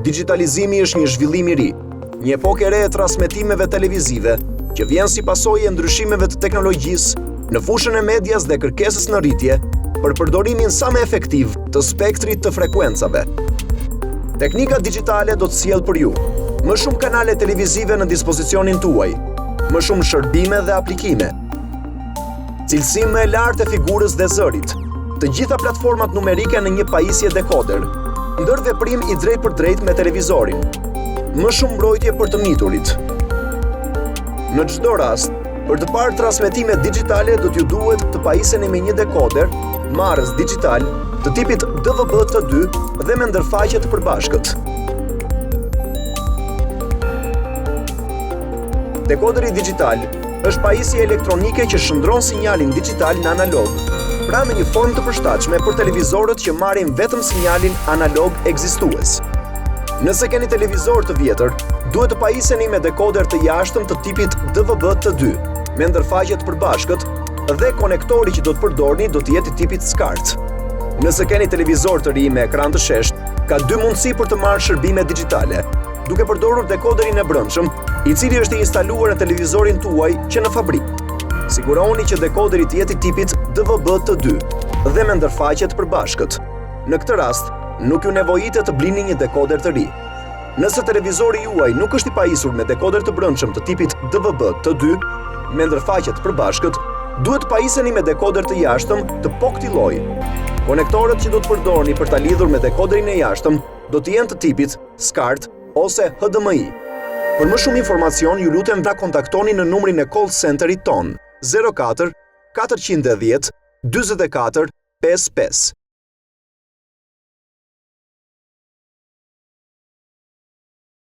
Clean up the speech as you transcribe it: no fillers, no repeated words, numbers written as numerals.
Digitalizimi është një zhvillim i ri, një epokë e re e transmetimeve televizive, që vjen si pasojë e ndryshimeve të teknologjisë në fushën e medias dhe kërkesës në rritje për përdorimin sa më efektiv të spektrit të frekuencave. Teknika digjitale do të sjellë për ju më shumë kanale televizive në dispozicionin tuaj, më shumë shërbime dhe aplikime, cilësi më e lartë e figurës dhe zërit, të gjitha platformat numerike në një pajisje dekoder, ndër veprim i drejt për drejt me televizorin, më shumë mbrojtje për të miturit. Në çdo rast, për të parë transmetime digjitale do t'ju duhet të pajiseni me një dekoder, marrës digital, të tipit DVB-T2 dhe me ndërfaqe të përbashkët. Dekoderi digital është pajisje elektronike që shndron sinjalin digital në analog, pra në një formë të përshtatshme për televizorët që marrin vetëm sinjalin analog ekzistues. Nëse keni televizor të vjetër, duhet të pajiseni me dekoder të jashtëm të tipit DVB-T2, me ndërfaqe të përbashkët dhe konektori që do të përdorni do të jetë i tipit SCART. Nëse keni televizor të ri me ekran të shesht, ka dy mundësi për të marrë shërbime digjitale, duke përdorur dekoderin e brendshëm, i cili është i instaluar në televizorin tuaj që në fabrik. Sigurohuni që dekoderi të jetë i tipit DVB-T2 dhe me ndërfaqe të përbashkët. Në këtë rast, nuk ju nevojitet të blini një dekoder të ri. Nëse televizori juaj nuk është i pajisur me dekoder të brendshëm të tipit DVB-T2 me ndërfaqe të përbashkët, duhet të pajiseni me dekoder të jashtëm të po këtij lloji. Konektorët që do të përdorni për ta lidhur me dekoderin e jashtëm do të jenë të tipit SCART ose HDMI. Për më shumë informacion, ju lutem ta kontaktoni në numrin e call centerit ton 04 410 44 55.